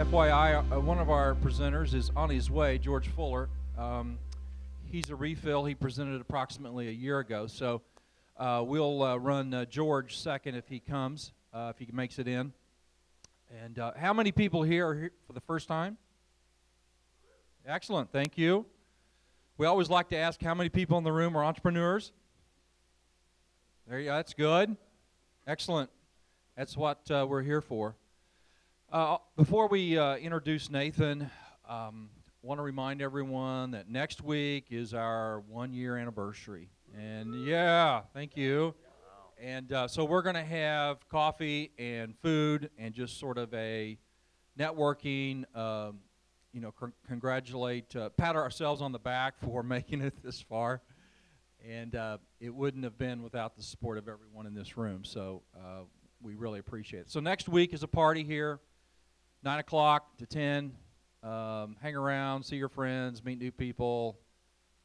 FYI, one of our presenters is on his way, George Fuller. He's a refill. He presented approximately a year ago, so we'll run George second if he comes, if he makes it in. And how many people here are here for the first time? Excellent, thank you. We always like to ask how many people in the room are entrepreneurs. There you go, that's good. Excellent. That's what we're here for. Before we introduce Nathan, want to remind everyone that next week is our 1-year anniversary. And yeah, thank you. And so we're going to have coffee and food and just sort of a networking, congratulate, pat ourselves on the back for making it this far. And it wouldn't have been without the support of everyone in this room. So we really appreciate it. So next week is a party here, 9 o'clock to 10. Hang around, see your friends, meet new people,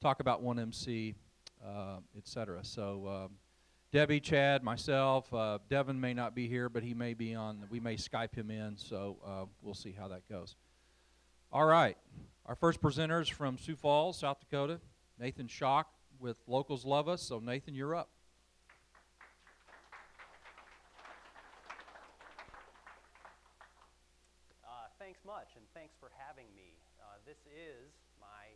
talk about 1MC, etc. So Debbie, Chad, myself, Devin may not be here, but he may be on. We may Skype him in, so we'll see how that goes. All right. Our first presenter is from Sioux Falls, South Dakota, Nathan Schock with Locals Love Us. So Nathan, you're up. Thanks much, and thanks for having me. This is my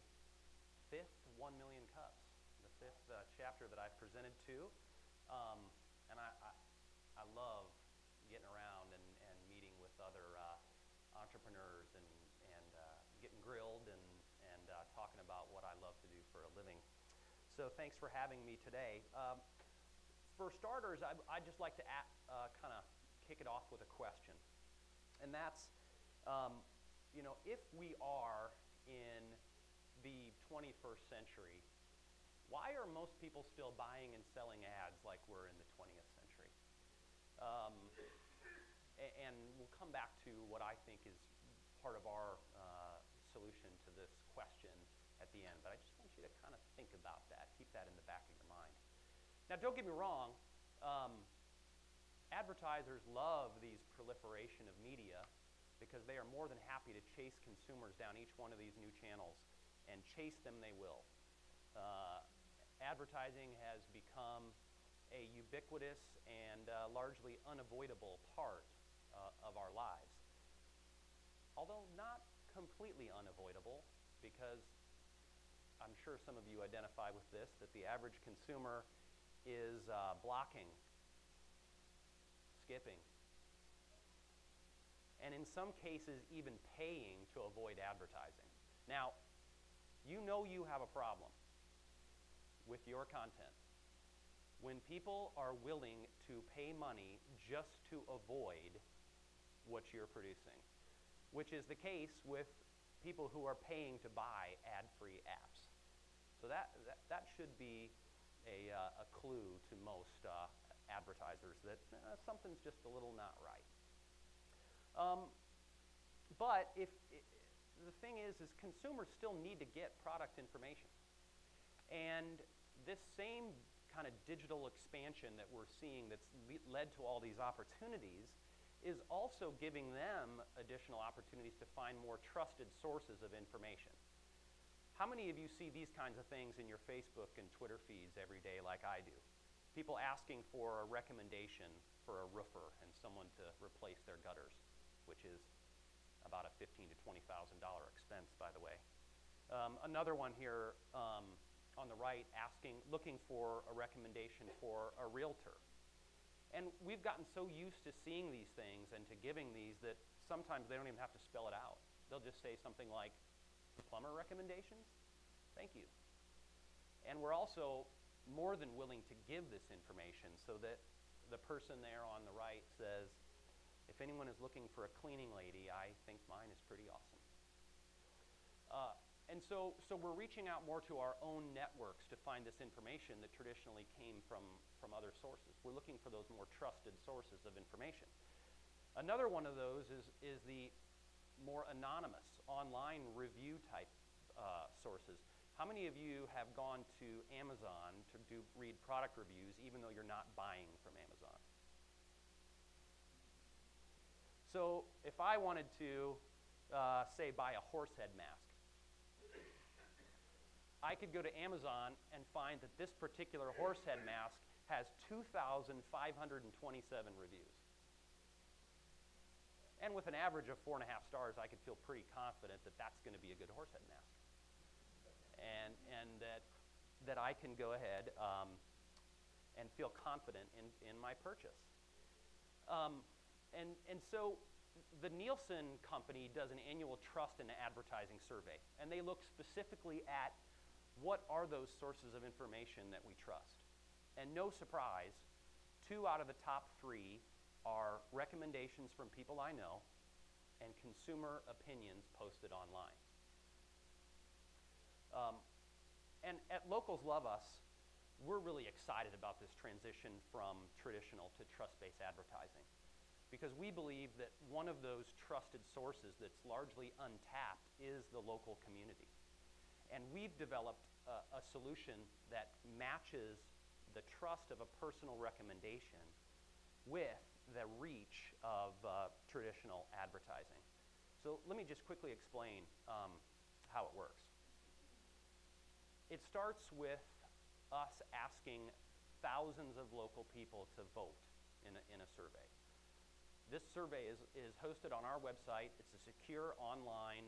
5th 1 Million Cups, the 5th chapter that I've presented to, and I love getting around and meeting with other entrepreneurs and getting grilled and talking about what I love to do for a living. So thanks for having me today. For starters, I'd just like to kind of kick it off with a question, and that's, if we are in the 21st century, why are most people still buying and selling ads like we're in the 20th century? And we'll come back to what I think is part of our solution to this question at the end. But I just want you to kind of think about that. Keep that in the back of your mind. Now, don't get me wrong. Advertisers love these proliferation of media because they are more than happy to chase consumers down each one of these new channels, and chase them they will. Advertising has become a ubiquitous and largely unavoidable part of our lives. Although not completely unavoidable, because I'm sure some of you identify with this, that the average consumer is blocking, skipping, and in some cases even paying to avoid advertising. Now, you know you have a problem with your content when people are willing to pay money just to avoid what you're producing, which is the case with people who are paying to buy ad-free apps. So that should be a clue to most advertisers that something's just a little not right. But the thing is consumers still need to get product information. And this same kind of digital expansion that we're seeing that's led to all these opportunities is also giving them additional opportunities to find more trusted sources of information. How many of you see these kinds of things in your Facebook and Twitter feeds every day like I do? People asking for a recommendation for a roofer and someone to replace their gutters, which is about a $15,000 to $20,000 expense, by the way. Another one here on the right looking for a recommendation for a realtor. And we've gotten so used to seeing these things and to giving these that sometimes they don't even have to spell it out. They'll just say something like, plumber recommendations? Thank you. And we're also more than willing to give this information so that the person there on the right says, if anyone is looking for a cleaning lady, I think mine is pretty awesome. And so we're reaching out more to our own networks to find this information that traditionally came from other sources. We're looking for those more trusted sources of information. Another one of those is the more anonymous online review type sources. How many of you have gone to Amazon to read product reviews even though you're not buying from Amazon? So if I wanted to say, buy a horse head mask. I could go to Amazon and find that this particular horse head mask has 2,527 reviews. And with an average of 4.5 stars, I could feel pretty confident that that's going to be a good horse head mask. And that I can go ahead and feel confident in my purchase. And so the Nielsen company does an annual trust and advertising survey, and they look specifically at what are those sources of information that we trust. And no surprise, 2 out of the top 3 are recommendations from people I know and consumer opinions posted online. And at Locals Love Us, we're really excited about this transition from traditional to trust-based advertising, because we believe that one of those trusted sources that's largely untapped is the local community. And we've developed a solution that matches the trust of a personal recommendation with the reach of traditional advertising. So let me just quickly explain how it works. It starts with us asking thousands of local people to vote in a survey. This survey is hosted on our website. It's a secure online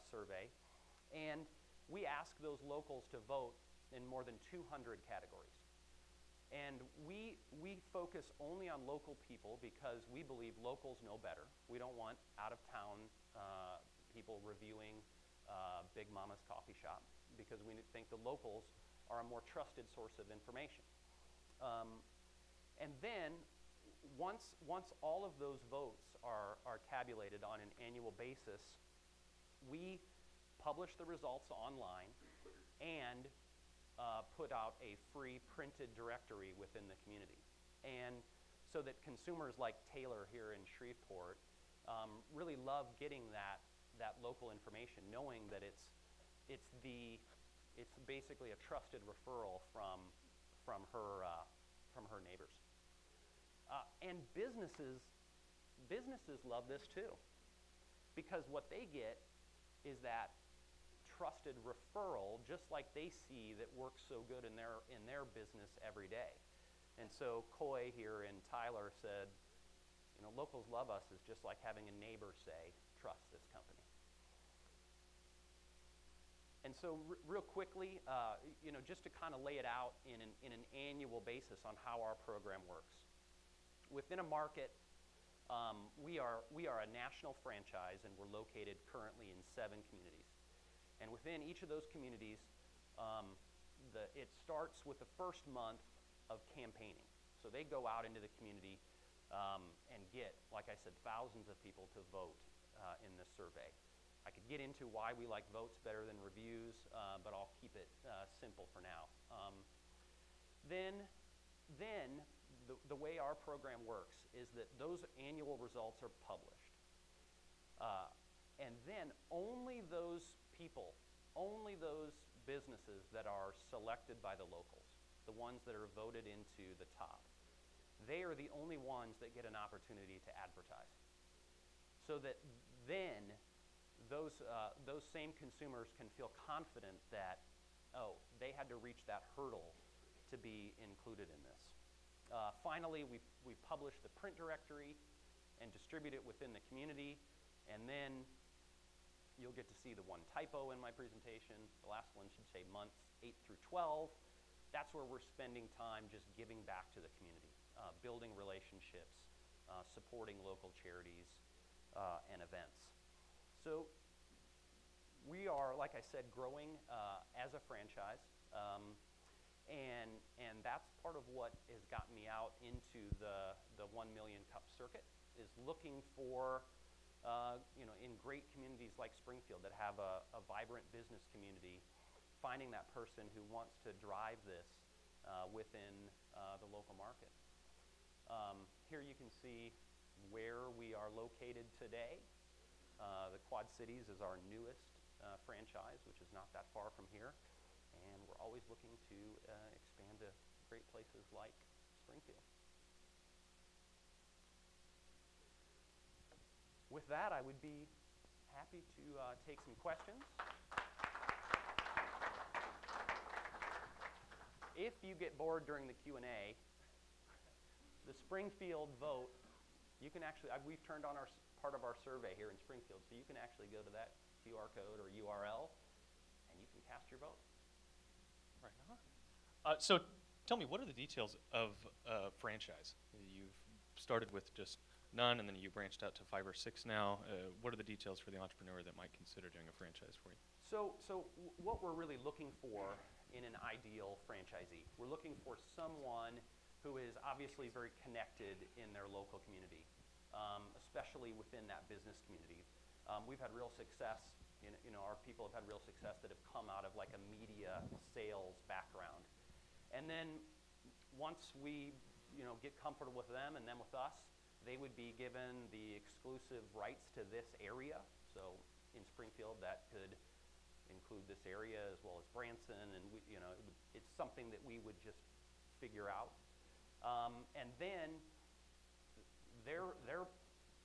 survey. And we ask those locals to vote in more than 200 categories. And we focus only on local people because we believe locals know better. We don't want out-of-town people reviewing Big Mama's coffee shop, because we think the locals are a more trusted source of information. And then, once all of those votes are tabulated on an annual basis, we publish the results online and put out a free printed directory within the community. And so that consumers like Taylor here in Shreveport really love getting that local information, knowing that it's basically a trusted referral from her neighbors. And businesses love this too, because what they get is that trusted referral, just like they see that works so good in their business every day. And so Coy here in Tyler said, you know, Locals Love Us is just like having a neighbor say, trust this company. And so real quickly, you know, just to kind of lay it out in an annual basis on how our program works. Within a market, we are a national franchise, and we're located currently in 7 communities. And within each of those communities, it starts with the first month of campaigning. So they go out into the community and get, like I said, thousands of people to vote in this survey. I could get into why we like votes better than reviews, but I'll keep it simple for now. Then the way our program works is that those annual results are published. And then only those people, only those businesses that are selected by the locals, the ones that are voted into the top, they are the only ones that get an opportunity to advertise. So that then those same consumers can feel confident that, oh, they had to reach that hurdle to be included in this. Finally, we publish the print directory and distribute it within the community, and then you'll get to see the one typo in my presentation. The last one should say months 8 through 12. That's where we're spending time just giving back to the community, building relationships, supporting local charities and events. So we are, like I said, growing as a franchise, and that's part of what has gotten me out into the 1 million cup circuit, is looking for you know, in great communities like Springfield that have a vibrant business community, finding that person who wants to drive this within the local market. Here you can see where we are located today. The Quad Cities is our newest franchise, which is not that far from here, and we're always looking to expand to great places like Springfield. With that, I would be happy to take some questions. If you get bored during the Q&A, the Springfield vote, you can actually, we've turned on part of our survey here in Springfield, so you can actually go to that QR code or URL, and you can cast your vote. Right on. So tell me, what are the details of franchise? You've started with just none, and then you branched out to 5 or 6 now. What are the details for the entrepreneur that might consider doing a franchise for you? So what we're really looking for in an ideal franchisee, we're looking for someone who is obviously very connected in their local community, especially within that business community. We've had real success, our people have had real success that have come out of like a media sales background. And then once we get comfortable with them and them with us, they would be given the exclusive rights to this area. So in Springfield, that could include this area as well as Branson, and it's something that we would just figure out. And then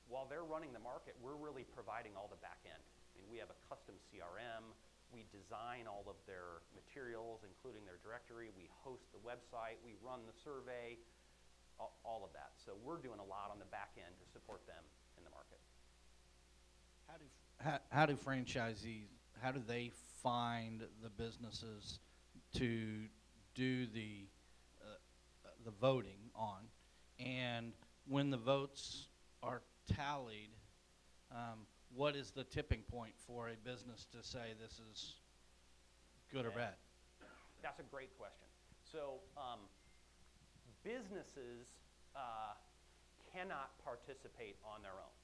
while they're running the market, we're really providing all the back end. I mean, we have a custom CRM. We design all of their materials, including their directory. We host the website. We run the survey, all of that. So we're doing a lot on the back end to support them in the market. How do franchisees, how do they find the businesses to do the voting on? And when the votes are tallied, what is the tipping point for a business to say this is good or bad? That's a great question. So businesses cannot participate on their own.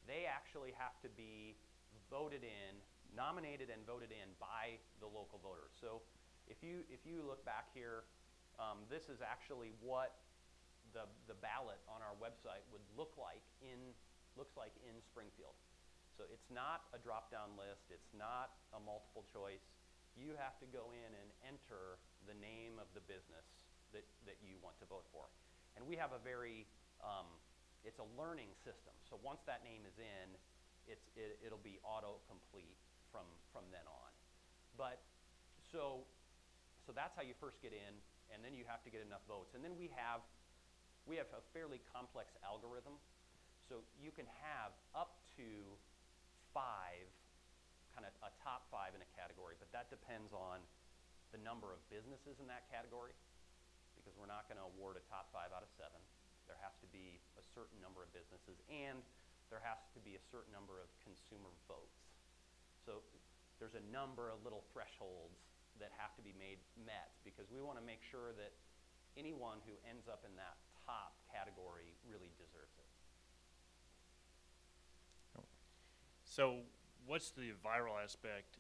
They actually have to be voted in, nominated and voted in by the local voters. So if you look back here, this is actually what the ballot on our website would look like in Springfield. So it's not a drop-down list. It's not a multiple choice. You have to go in and enter the name of the business that you want to vote for. And we have a very, it's a learning system. So once that name is in, it'll be auto-complete from then on. But so that's how you first get in, and then you have to get enough votes. And then we have a fairly complex algorithm. So you can have up to 5, kind of a top 5 in a category, but that depends on the number of businesses in that category, because we're not going to award a top 5 out of 7. There has to be a certain number of businesses, and there has to be a certain number of consumer votes. So there's a number of little thresholds that have to be met, because we want to make sure that anyone who ends up in that top category really deserves it. So what's the viral aspect?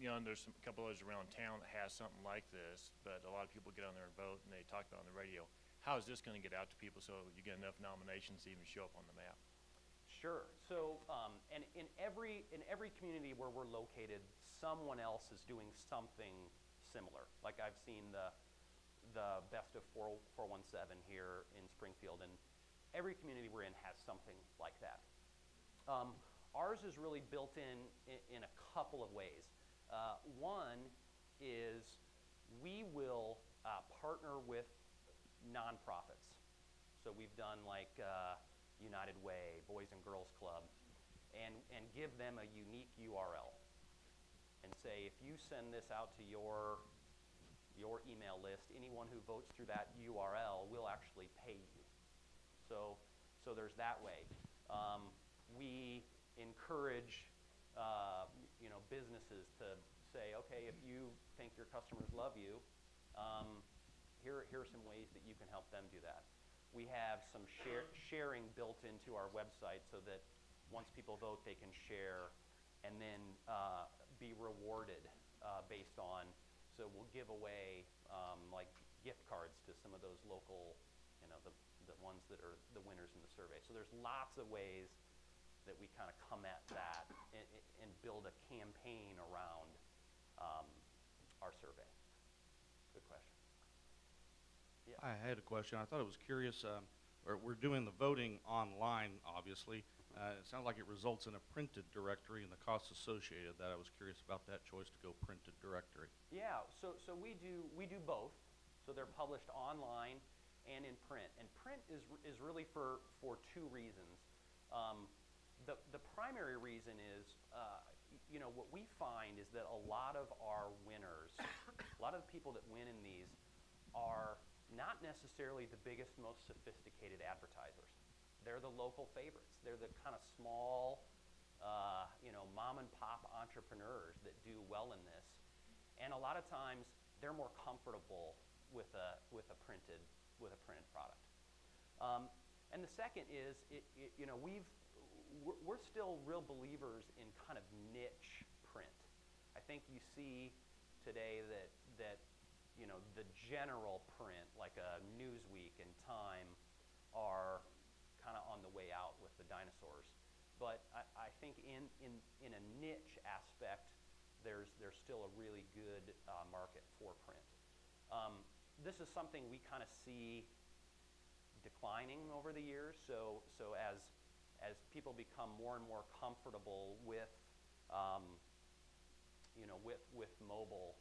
And there's a couple others around town that has something like this, but a lot of people get on there and vote, and they talk about it on the radio. How is this going to get out to people so you get enough nominations to even show up on the map? Sure. So, and in every community where we're located, someone else is doing something similar. Like I've seen the Best of 417 here in Springfield, and every community we're in has something like that. Ours is really built in a couple of ways. One is we will partner with nonprofits. So we've done like United Way, Boys and Girls Club, and give them a unique URL and say, if you send this out to your email list, anyone who votes through that URL will actually pay you. So there's that way. We encourage businesses to say, okay, if you think your customers love you, here are some ways that you can help them do that. We have some sharing built into our website so that once people vote, they can share and then be rewarded based on. So we'll give away like gift cards to some of those local, the ones that are the winners in the survey. So there's lots of ways that we kind of come at that and build a campaign around our survey. Good question. Yeah. I had a question. I thought it was curious. We're doing the voting online, obviously. It sounds like it results in a printed directory and the costs associated with that. I was curious about that choice to go printed directory. Yeah, so we do both. So they're published online and in print. And print is really for two reasons. The primary reason is, what we find is that a lot of our winners, a lot of the people that win in these are not necessarily the biggest, most sophisticated advertisers. They're the local favorites. They're the kind of small, mom and pop entrepreneurs that do well in this. And a lot of times they're more comfortable with a printed product. And the second is, we're still real believers in kind of niche print. I think you see today that the general print, like a Newsweek and Time, are kind of on the way out with the dinosaurs. But I think in a niche aspect, there's still a really good market for print. This is something we kind of see declining over the years. So as people become more and more comfortable with with mobile,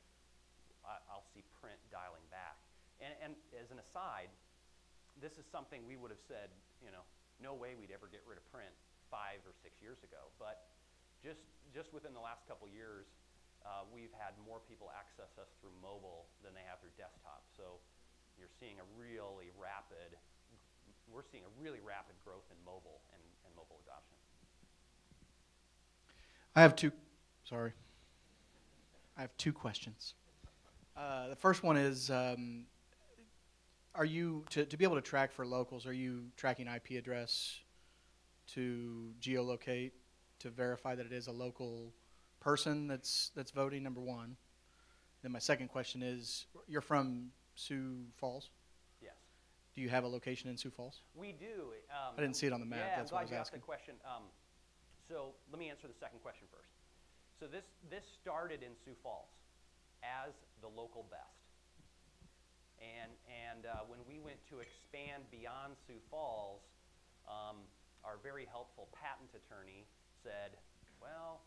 I'll see print dialing back. And as an aside, this is something we would have said, no way we'd ever get rid of print 5 or 6 years ago. But just within the last couple years, we've had more people access us through mobile than they have through desktop. So we're seeing a really rapid growth in mobile and mobile adoption. I have two questions. The first one is, are you, to be able to track for locals, are you tracking IP address to geolocate to verify that it is a local person that's voting, number one? Then my second question is, you're from Sioux Falls? Yes. Do you have a location in Sioux Falls? We do. I didn't see it on the map. Yeah, That's what I was I'm glad you asked asking. the question. So let me answer the second question first. So this started in Sioux Falls as the local best. And when we went to expand beyond Sioux Falls, our very helpful patent attorney said, well,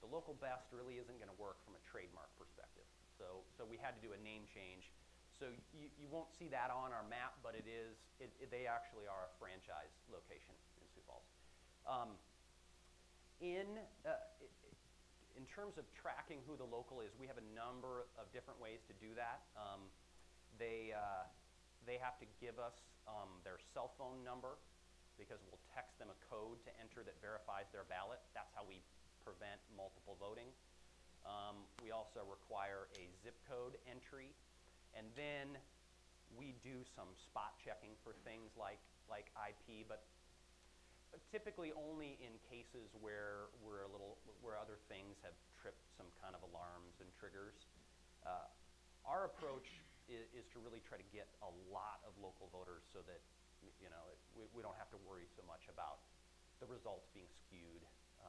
the local best really isn't going to work from a trademark perspective. So we had to do a name change. So you won't see that on our map, but they actually are a franchise location in Sioux Falls. In terms of tracking who the local is, we have a number of different ways to do that. They have to give us their cell phone number, because we'll text them a code to enter that verifies their ballot. That's how we prevent multiple voting. We also require a zip code entry, and then we do some spot checking for things like IP, but typically only in cases where other things have tripped some kind of alarms and triggers. Our approach is to really try to get a lot of local voters so that we don't have to worry so much about the results being skewed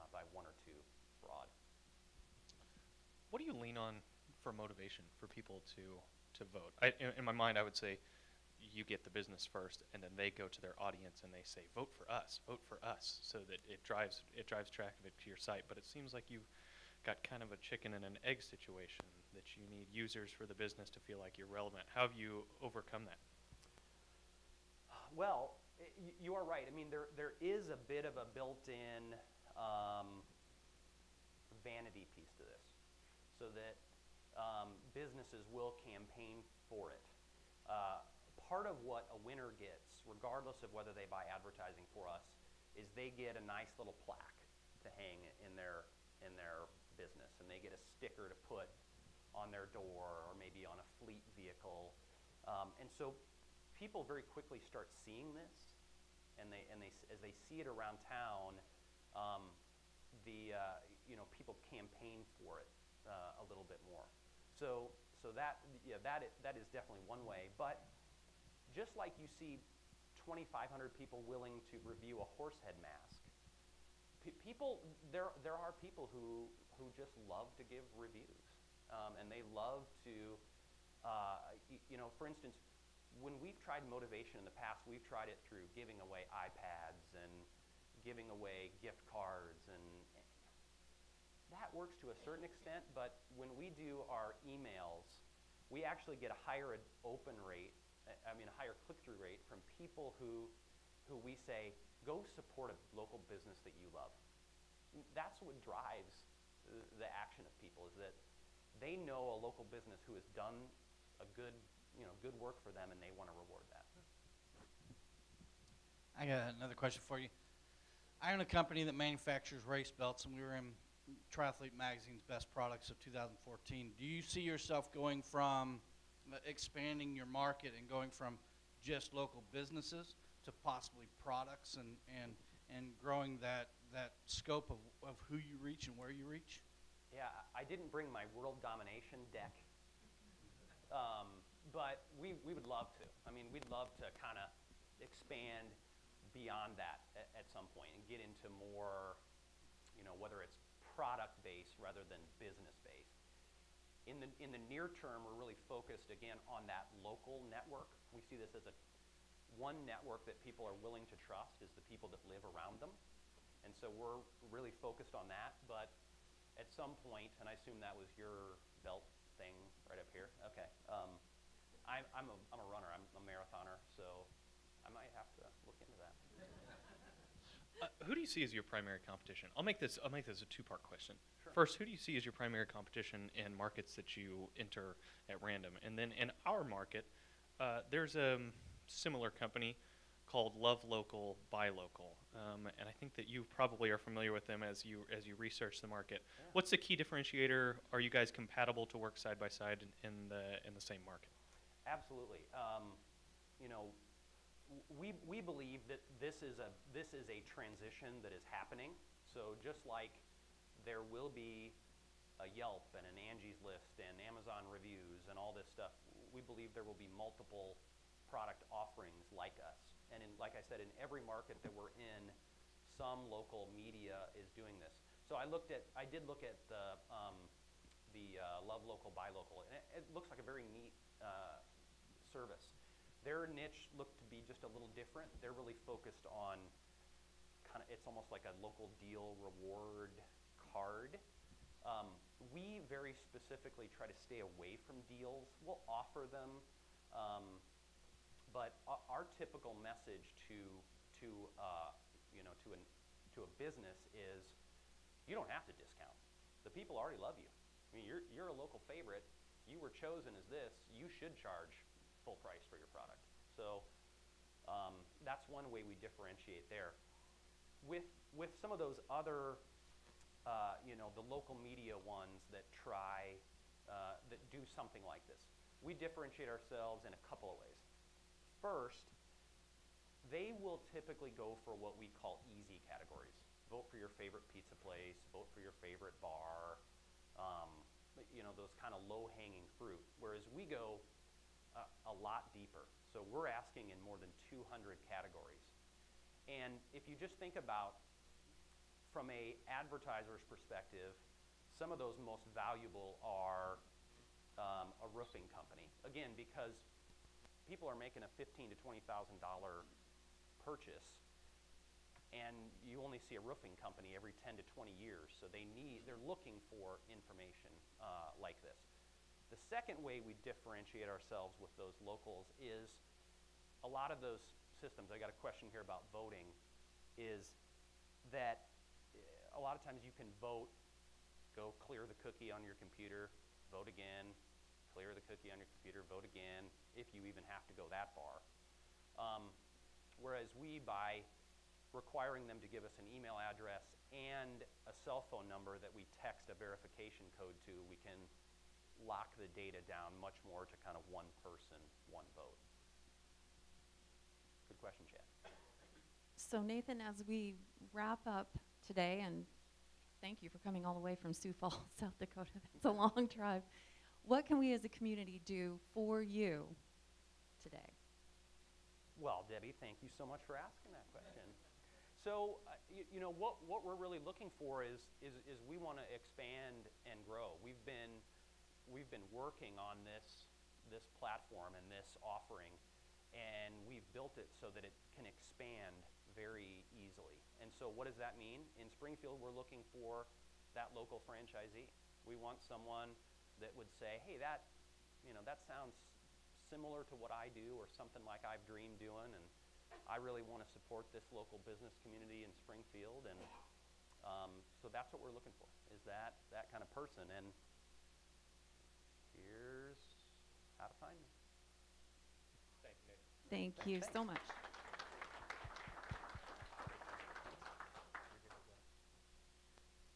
by one or two fraud. What do you lean on for motivation for people to vote? In my mind, I would say you get the business first, and then they go to their audience and they say, vote for us, so that it drives traffic to your site. But it seems like you've got kind of a chicken and an egg situation, that you need users for the business to feel like you're relevant. How have you overcome that? Well, you are right. I mean, there is a bit of a built-in vanity piece to this, so that businesses will campaign for it. Part of what a winner gets, regardless of whether they buy advertising for us, is they get a nice little plaque to hang in their business, and they get a sticker to put on their door or maybe on a fleet vehicle. And so people very quickly start seeing this, and as they see it around town, people campaign for it a little bit more. So that is definitely one way. But just like you see 2,500 people willing to review a horse head mask, there are people who just love to give reviews, and they love to, for instance, when we've tried motivation in the past, we've tried it through giving away iPads and giving away gift cards, and that works to a certain extent, but when we do our emails, we actually get a higher open rate, a higher click-through rate from people who we say, go support a local business that you love. That's what drives the action of people, is that they know a local business who has done a good work for them, and they want to reward that. I got another question for you. I own a company that manufactures race belts, and we were in Triathlete Magazine's Best Products of 2014. Do you see yourself going from expanding your market and going from just local businesses to possibly products and growing that scope of who you reach and where you reach? Yeah, I didn't bring my world domination deck, but we would love to. We'd love to kind of expand beyond that at some point and get into more, whether it's product-based rather than business-based. In the near term, we're really focused, again, on that local network. We see this as one network that people are willing to trust is the people that live around them. And so we're really focused on that. But at some point, and I assume that was your belt thing right up here. Okay. I'm a runner. I'm a marathoner, so I might have to look into that. Who do you see as your primary competition? I'll make this a two-part question. Sure. First, who do you see as your primary competition in markets that you enter at random? And then in our market, there's a similar company called Love Local, Buy Local, and I think that you probably are familiar with them as you research the market. Yeah. What's the key differentiator? Are you guys compatible to work side by side in the same market? Absolutely. We believe that this is a transition that is happening. So just like there will be a Yelp and an Angie's List and Amazon reviews and all this stuff, we believe there will be multiple product offerings like us. And like I said, in every market that we're in, some local media is doing this. So I did look at the Love Local, Buy Local, and it looks like a very neat service. Their niche looked to be just a little different. They're really focused on it's almost like a local deal reward card. We very specifically try to stay away from deals. We'll offer them, but our typical message to a business is, you don't have to discount. The people already love you. You're a local favorite. You were chosen as this. You should charge full price for your product. So that's one way we differentiate there. With some of those other, the local media ones that that do something like this, we differentiate ourselves in a couple of ways. First, they will typically go for what we call easy categories. Vote for your favorite pizza place, vote for your favorite bar, those kind of low-hanging fruit, whereas we go a lot deeper. So we're asking in more than 200 categories. And if you just think about, from a advertiser's perspective, some of those most valuable are a roofing company. Again, because people are making a $15,000 to $20,000 purchase, and you only see a roofing company every 10 to 20 years, so they're looking for information like this. The second way we differentiate ourselves with those locals is a lot of those systems, I got a question here about voting, is that a lot of times you can vote, go clear the cookie on your computer, vote again, clear the cookie on your computer, vote again, if you even have to go that far. Whereas we, by requiring them to give us an email address and a cell phone number that we text a verification code to, we can lock the data down much more to kind of one person, one vote. Good question, Chad. So Nathan, as we wrap up today, and thank you for coming all the way from Sioux Falls, South Dakota. That's a long drive. What can we as a community do for you today? Well, Debbie, thank you so much for asking that question. So, what we're really looking for is we want to expand and grow. We've been working on this platform and this offering, and we've built it so that it can expand very easily. And so what does that mean? In Springfield, we're looking for that local franchisee. We want someone that would say, hey, that sounds similar to what I do or something like I've dreamed doing, and I really want to support this local business community in Springfield. And so that's what we're looking for, is that kind of person. And here's how to find me. Thank you, Nathan. Thank you so much.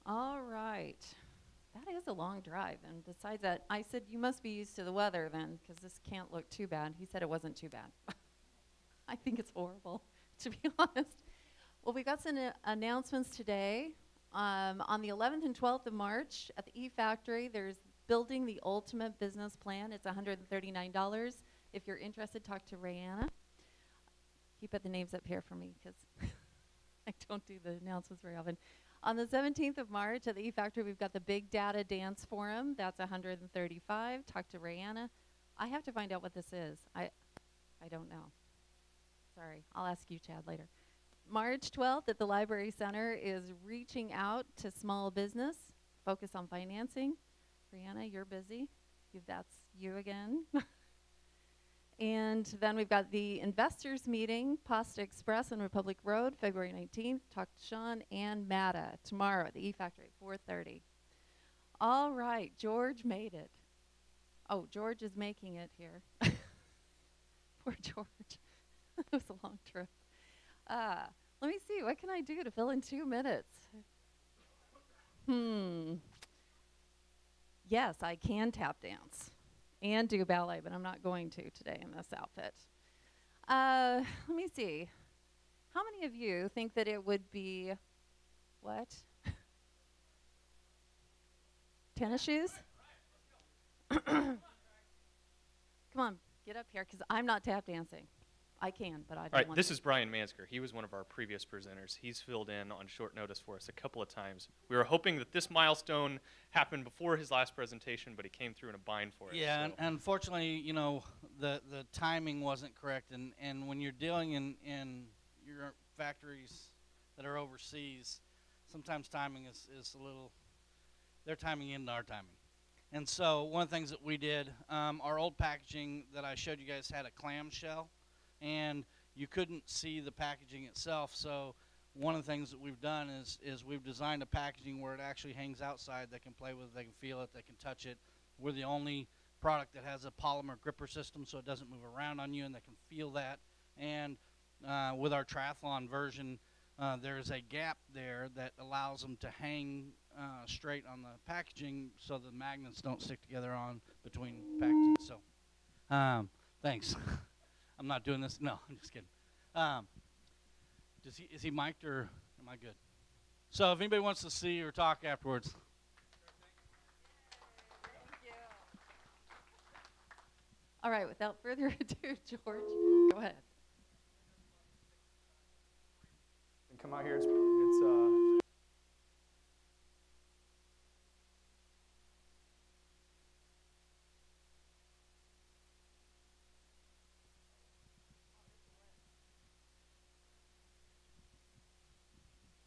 All right. That is a long drive. And besides that, I said, you must be used to the weather then, because this can't look too bad. He said it wasn't too bad. I think it's horrible, to be honest. Well, we got some announcements today. On the 11th and 12th of March at the E-Factory, there's Building the Ultimate Business Plan. It's $139. If you're interested, talk to Rayanna. Keep the names up here for me, because I don't do the announcements very often. On the 17th of March at the E-Factory, we've got the Big Data Dance Forum. That's $135. Talk to Rayanna. I have to find out what this is. I don't know. Sorry. I'll ask you, Chad, later. March 12th at the Library Center is Reaching Out to Small Business. Focus on financing. Rayanna, you're busy. That's you again. And then we've got the investors meeting, Pasta Express on Republic Road, February 19th. Talk to Sean and Matta tomorrow at the E-Factory at 4:30. All right, George made it. Oh, George is making it here. Poor George. It was a long trip. Let me see, what can I do to fill in 2 minutes? Yes, I can tap dance and do ballet, but I'm not going to today in this outfit. Let me see. How many of you think that it would be, what? Tennis shoes? Come on, get up here, because I'm not tap dancing. I can, but I don't All right, want this to. is Brian Mansker. He was one of our previous presenters. He's filled in on short notice for us a couple of times. We were hoping that this milestone happened before his last presentation, but he came through in a bind for us. Yeah, so. and unfortunately, you know, the timing wasn't correct, and when you're dealing in your factories that are overseas, sometimes timing is a little, their timing isn't our timing. And so one of the things that we did, our old packaging that I showed you guys had a clamshell, and you couldn't see the packaging itself. So one of the things that we've done is we've designed a packaging where it actually hangs outside. They can play with it, they can feel it, they can touch it. We're the only product that has a polymer gripper system, so it doesn't move around on you, and they can feel that. And with our triathlon version, there's a gap there that allows them to hang straight on the packaging so the magnets don't stick together on between packaging. So thanks. I'm not doing this. No, I'm just kidding. Is he mic'd or am I good? So if anybody wants to see or talk afterwards. Thank you. All right, without further ado, George, go ahead. And come out here. It's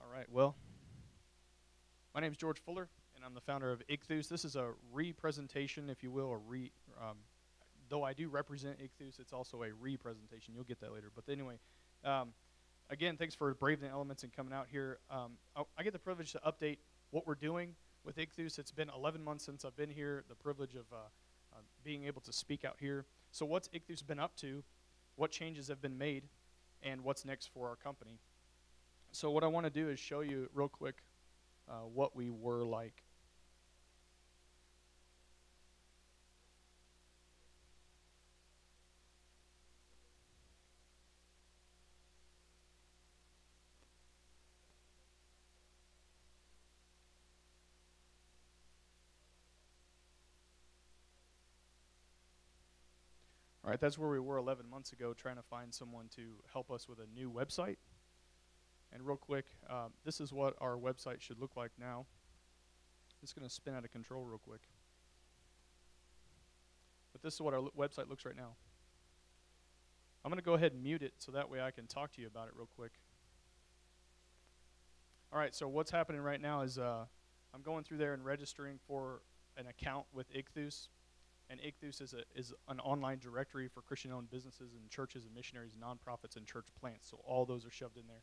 All right, well, my name is George Fuller, and I'm the founder of IKTHOOS. This is a re-presentation, if you will, or though I do represent IKTHOOS, it's also a re-presentation. You'll get that later. But anyway, again, thanks for braving the elements and coming out here. I get the privilege to update what we're doing with IKTHOOS. It's been 11 months since I've been here, the privilege of being able to speak out here. So what's IKTHOOS been up to, what changes have been made, and what's next for our company? So what I want to do is show you real quick what we were like. All right, that's where we were 11 months ago, trying to find someone to help us with a new website. And real quick, this is what our website should look like now. It's going to spin out of control real quick. But this is what our website looks right now. I'm going to go ahead and mute it so that way I can talk to you about it real quick. All right, so what's happening right now is I'm going through there and registering for an account with IKTHOOS. And IKTHOOS is an online directory for Christian-owned businesses and churches and missionaries, nonprofits, and church plants. So all those are shoved in there.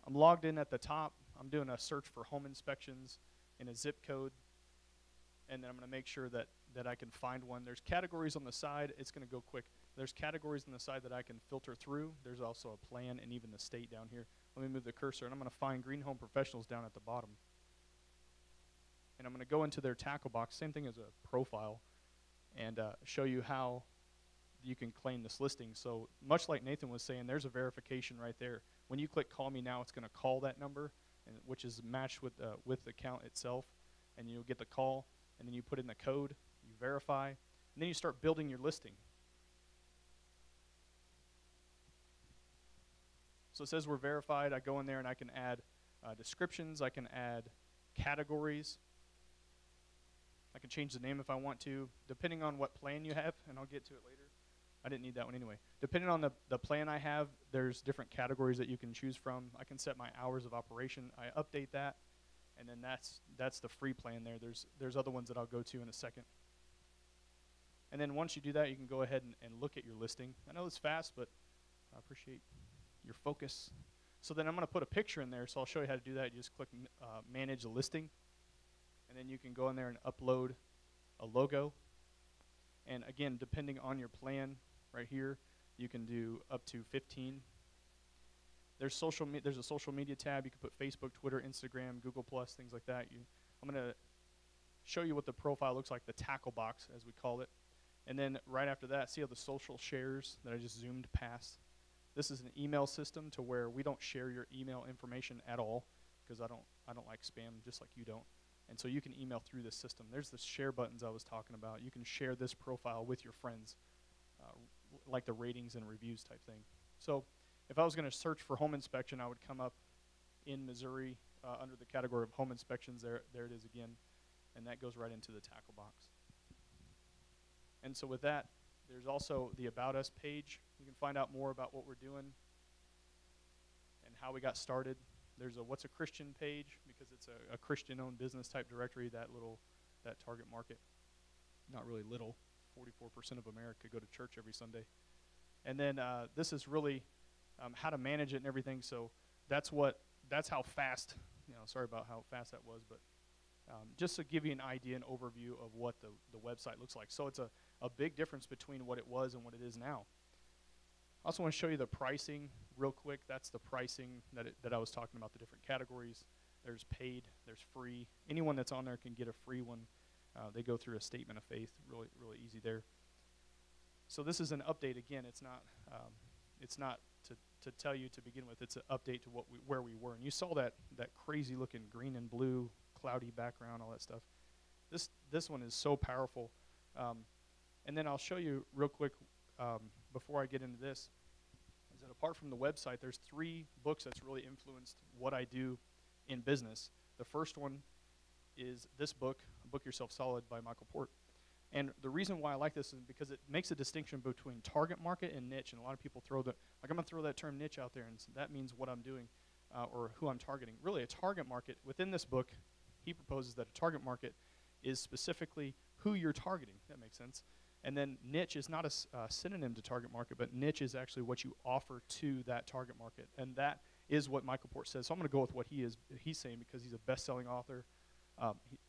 I'm logged in at the top. I'm doing a search for home inspections in a zip code. And then I'm going to make sure that I can find one. There's categories on the side. It's going to go quick. There's categories on the side that I can filter through. There's also a plan and even the state down here. Let me move the cursor, and I'm going to find Green Home Professionals down at the bottom. And I'm going to go into their tackle box, same thing as a profile, and show you how you can claim this listing. So much like Nathan was saying, there's a verification right there. When you click Call Me Now, it's going to call that number, which is matched with the account itself, and you'll get the call, and then you put in the code, you verify, and then you start building your listing. So it says we're verified. I go in there and I can add descriptions. I can add categories. I can change the name if I want to, depending on what plan you have, and I'll get to it later. I didn't need that one anyway. Depending on the plan I have, there's different categories that you can choose from. I can set my hours of operation. I update that, and then that's the free plan there. There's other ones that I'll go to in a second. And then once you do that, you can go ahead and look at your listing. I know it's fast, but I appreciate your focus. So then I'm going to put a picture in there, so I'll show you how to do that. You just click Manage a Listing, and then you can go in there and upload a logo. And again, depending on your plan right here, you can do up to 15. There's a social media tab. You can put Facebook, Twitter, Instagram, Google+, things like that. I'm going to show you what the profile looks like, the tackle box, as we call it. And then right after that, see all the social shares that I just zoomed past? This is an email system to where we don't share your email information at all, because I don't like spam, just like you don't. And so you can email through this system. There's the share buttons I was talking about. You can share this profile with your friends, like the ratings and reviews type thing. So if I was going to search for home inspection, I would come up in Missouri under the category of home inspections. There it is again, and that goes right into the tackle box. And so with that, there's also the About Us page. You can find out more about what we're doing and how we got started. There's a What's a Christian page, because it's a Christian-owned business type directory, that target market. Not really little. 44% of America go to church every Sunday. And then this is really how to manage it and everything. So that's how fast, sorry about how fast that was, but just to give you an idea, an overview of what the website looks like. So it's a big difference between what it was and what it is now. I also want to show you the pricing real quick. That's the pricing that I was talking about, the different categories. There's paid, there's free. Anyone that's on there can get a free one. They go through a statement of faith, really, really easy there. So this is an update. Again, it's not to tell you to begin with. It's an update to where we were. And you saw that crazy looking green and blue, cloudy background, all that stuff. This one is so powerful. And then I'll show you real quick before I get into this, is that apart from the website, there's 3 books that's really influenced what I do in business. The first one is this book, Book Yourself Solid by Michael Port. And the reason why I like this is because it makes a distinction between target market and niche. And a lot of people I'm going to throw that term niche out there, and that means what I'm doing or who I'm targeting. Really, a target market, within this book, he proposes that a target market is specifically who you're targeting. That makes sense. And then niche is not a synonym to target market, but niche is actually what you offer to that target market. And that is what Michael Port says. So I'm going to go with what he's saying, because he's a best-selling author,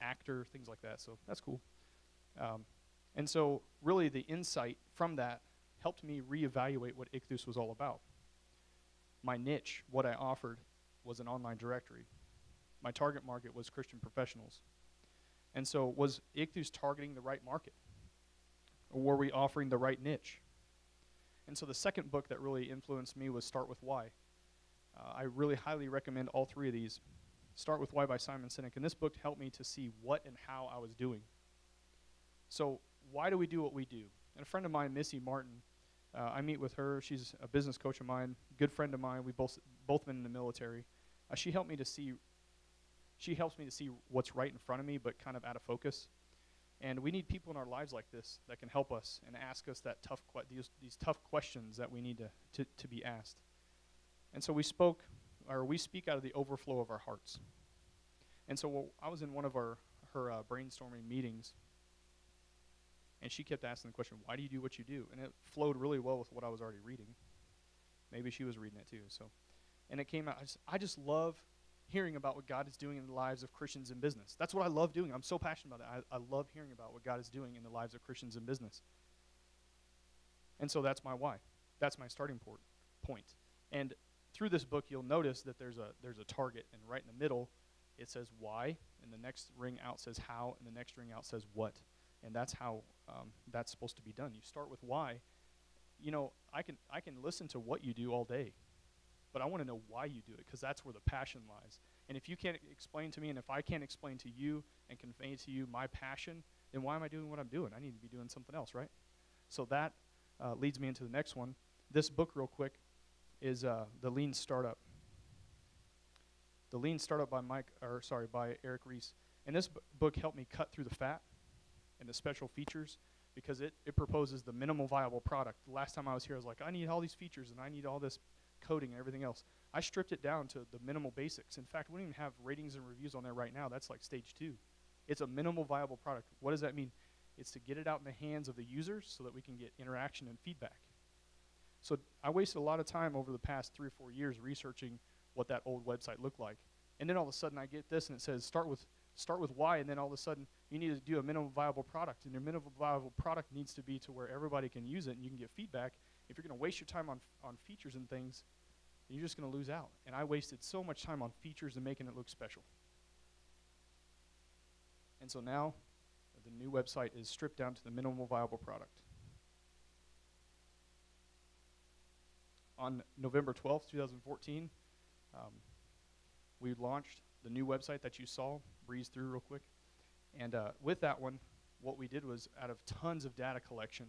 actor, things like that. So that's cool. And so really the insight from that helped me reevaluate what IKTHOOS was all about. My niche, what I offered, was an online directory. My target market was Christian professionals. And so was IKTHOOS targeting the right market? Or were we offering the right niche? And so the second book that really influenced me was Start With Why. I really highly recommend all 3 of these. Start With Why by Simon Sinek. And this book helped me to see what and how I was doing. So why do we do what we do? And a friend of mine, Missy Martin, I meet with her. She's a business coach of mine, good friend of mine. We've both been in the military. She helps me to see what's right in front of me, but kind of out of focus. And we need people in our lives like this that can help us and ask us that these tough questions that we need to be asked. And so we spoke we speak out of the overflow of our hearts. And so I was in one of her brainstorming meetings, and she kept asking the question, why do you do what you do? And it flowed really well with what I was already reading. Maybe she was reading it too. And it came out, I just love hearing about what God is doing in the lives of Christians in business. That's what I love doing. I'm so passionate about that. I love hearing about what God is doing in the lives of Christians in business. And so that's my why. That's my starting point. And through this book, you'll notice that there's a target, and right in the middle, it says why, and the next ring out says how, and the next ring out says what. And that's how that's supposed to be done. You start with why. You know, I can listen to what you do all day, but I want to know why you do it, because that's where the passion lies. And if you can't explain to me, and if I can't explain to you and convey to you my passion, then why am I doing what I'm doing? I need to be doing something else, right? So that leads me into the next one. This book, real quick, is The Lean Startup. The Lean Startup by Eric Ries. And this book helped me cut through the fat and the special features, because it proposes the minimal viable product. The last time I was here, I was like, I need all these features, and I need all this coding and everything else. I stripped it down to the minimal basics. In fact, we don't even have ratings and reviews on there right now. That's like stage 2. It's a minimal viable product. What does that mean? It's to get it out in the hands of the users so that we can get interaction and feedback. So I wasted a lot of time over the past 3 or 4 years researching what that old website looked like. And then all of a sudden I get this, and it says start with why, and then all of a sudden you need to do a minimum viable product, and your minimum viable product needs to be to where everybody can use it and you can get feedback. If you're going to waste your time on features and things, then you're just going to lose out. And I wasted so much time on features and making it look special. And so now the new website is stripped down to the minimum viable product. On November 12th, 2014, we launched the new website that you saw, breeze through real quick. And with that one, what we did was, out of tons of data collection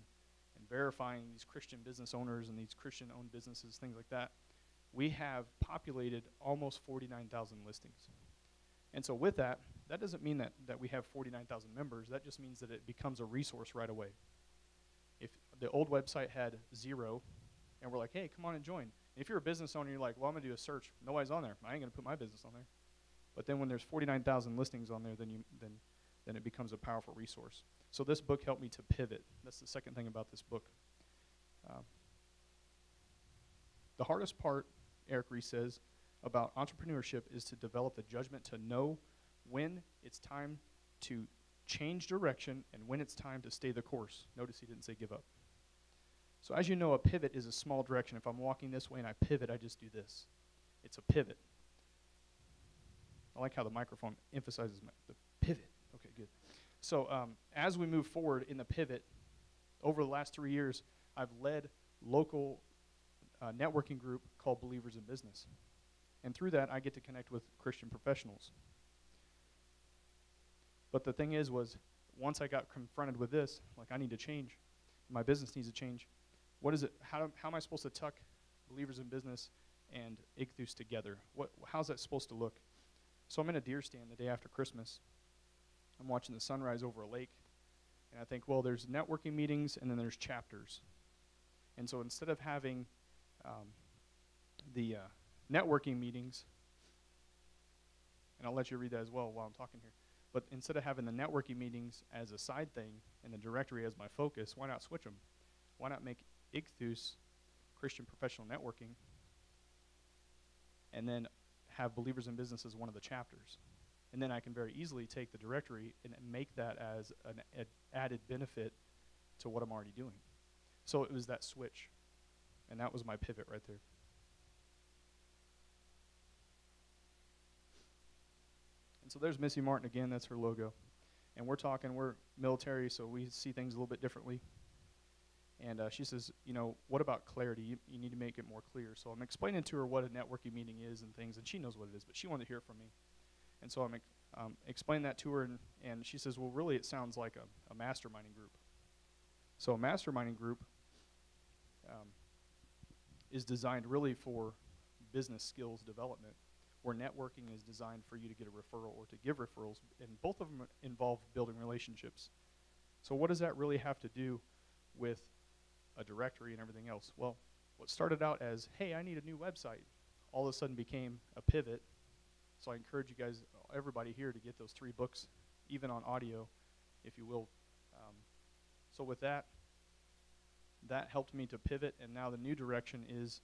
and verifying these Christian business owners and these Christian-owned businesses, things like that, we have populated almost 49,000 listings. And so with that, that doesn't mean that we have 49,000 members. That just means that it becomes a resource right away. If the old website had 0, and we're like, hey, come on and join. And if you're a business owner, you're like, well, I'm going to do a search. Nobody's on there. I ain't going to put my business on there. But then when there's 49,000 listings on there, then it becomes a powerful resource. So this book helped me to pivot. That's the second thing about this book. The hardest part, Eric Ries says, about entrepreneurship is to develop the judgment to know when it's time to change direction and when it's time to stay the course. Notice he didn't say give up. So as you know, a pivot is a small direction. If I'm walking this way and I pivot, I just do this. It's a pivot. I like how the microphone emphasizes the pivot. Okay, good. So as we move forward in the pivot, over the last 3 years, I've led local networking group called Believers in Business. And through that, I get to connect with Christian professionals. But the thing was once I got confronted with this, like, I need to change. My business needs to change. What is it? How am I supposed to tuck Believers in Business and IKTHOOS together? How's that supposed to look? So I'm in a deer stand the day after Christmas. I'm watching the sunrise over a lake. And I think, well, there's networking meetings and then there's chapters. And so instead of having the networking meetings, and I'll let you read that as well while I'm talking here, but instead of having the networking meetings as a side thing and the directory as my focus, why not switch them? Why not make IKTHOOS Christian Professional Networking and then have Believers in Business as one of the chapters? And then I can very easily take the directory and make that as an added benefit to what I'm already doing. So it was that switch, and that was my pivot right there. And so there's Missy Martin again, that's her logo. And we're military, so we see things a little bit differently. And she says, what about clarity? You need to make it more clear. So I'm explaining to her what a networking meeting is and things, and she knows what it is, but she wanted to hear from me. And so I'm explaining that to her, and she says, well, really it sounds like a masterminding group. So a masterminding group is designed really for business skills development, where networking is designed for you to get a referral or to give referrals, and both of them involve building relationships. So what does that really have to do with a directory and everything else? Well, what started out as, hey, I need a new website. all of a sudden became a pivot. So I encourage you guys, everybody here, to get those 3 books, even on audio, if you will. So with that, that helped me to pivot, and now the new direction is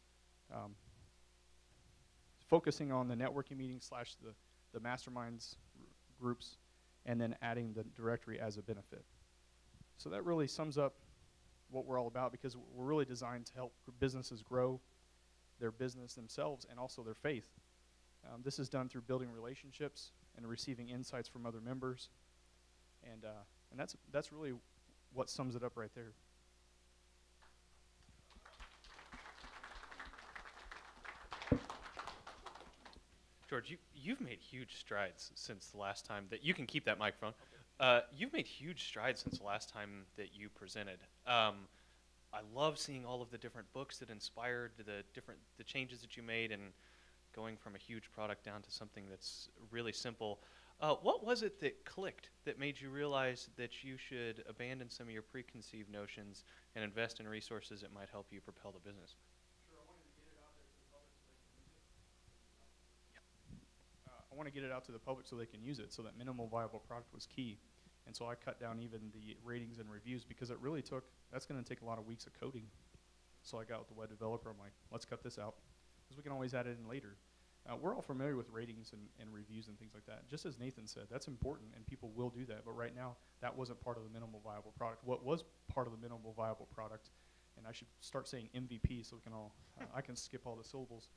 focusing on the networking meetings / the masterminds groups, and then adding the directory as a benefit. So that really sums up what we're all about, because we're really designed to help businesses grow their business themselves and also their faith. This is done through building relationships and receiving insights from other members, and that's really what sums it up right there. George, you've made huge strides since the last time that you can keep that microphone. You've made huge strides since the last time that you presented. I love seeing all of the different books that inspired the changes that you made, and going from a huge product down to something that's really simple. What was it that clicked that made you realize that you should abandon some of your preconceived notions and invest in resources that might help you propel the business? I want to get it out to the public so they can use it, so that minimal viable product was key. And so I cut down even the ratings and reviews, because it really that's going to take a lot of weeks of coding. So I got with the web developer, I'm like, let's cut this out, because we can always add it in later. We're all familiar with ratings and reviews and things like that. Just as Nathan said, that's important, and people will do that. But right now, that wasn't part of the minimal viable product. What was part of the minimal viable product, and I should start saying MVP so we can all, I can skip all the syllables.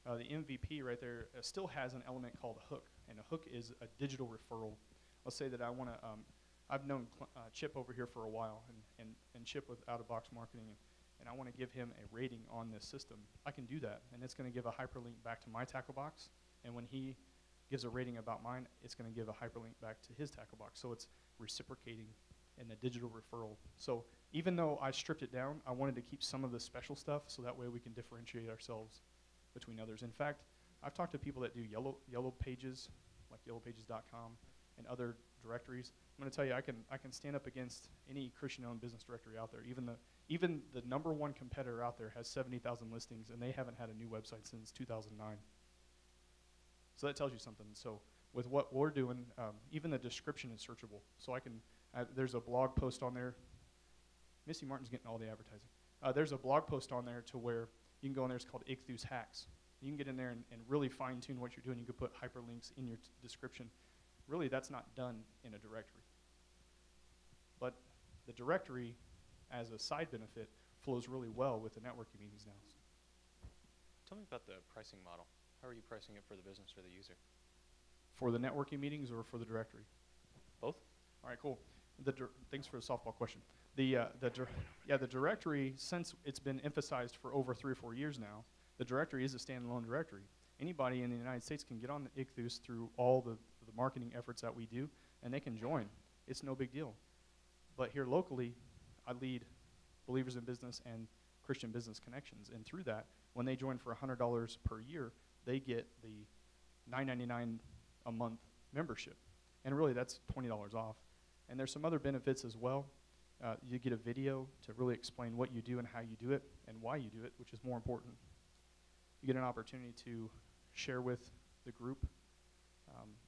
The MVP right there still has an element called a hook, and a hook is a digital referral. Let's say that I want to, I've known Chip over here for a while, and Chip with out-of-box marketing, and I want to give him a rating on this system. I can do that, and it's going to give a hyperlink back to my tackle box, and when he gives a rating about mine, it's going to give a hyperlink back to his tackle box. So it's reciprocating in the digital referral. So even though I stripped it down, I wanted to keep some of the special stuff, so that way we can differentiate ourselves between others. In fact, I've talked to people that do yellow pages, like yellowpages.com, and other directories. I'm going to tell you, I can stand up against any Christian-owned business directory out there. Even the #1 competitor out there has 70,000 listings, and they haven't had a new website since 2009. So that tells you something. So with what we're doing, even the description is searchable. So there's a blog post on there. Missy Martin's getting all the advertising. There's a blog post on there to where you can go in there. It's called IKTHOOS Hacks. You can get in there and really fine-tune what you're doing. You can put hyperlinks in your description. Really, that's not done in a directory. But the directory, as a side benefit, flows really well with the networking meetings now. Tell me about the pricing model. How are you pricing it for the business or the user? For the networking meetings or for the directory? Both. All right, cool. Thanks for the softball question. The directory, since it's been emphasized for over 3 or 4 years now, the directory is a standalone directory. Anybody in the United States can get on the IKTHOOS through all the marketing efforts that we do, and they can join. It's no big deal. But here locally, I lead Believers in Business and Christian Business Connections, and through that, when they join for $100 per year, they get the $9.99 a month membership. And really, that's $20 off. And there's some other benefits as well. You get a video to really explain what you do and how you do it and why you do it, which is more important. You get an opportunity to share with the group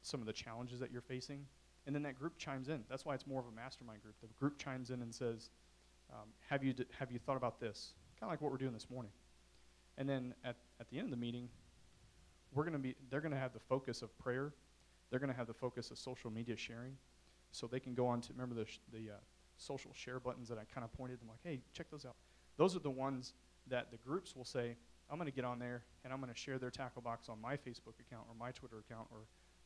some of the challenges that you're facing, and then that group chimes in. That's why it's more of a mastermind group. The group chimes in and says, have you thought about this? Kind of like what we're doing this morning. And then at the end of the meeting, they're going to have the focus of prayer. They're going to have the focus of social media sharing, so they can go on to, remember the social share buttons that I kind of pointed. I'm like, hey, check those out. Those are the ones that the groups will say, I'm going to get on there and I'm going to share their tackle box on my Facebook account or my Twitter account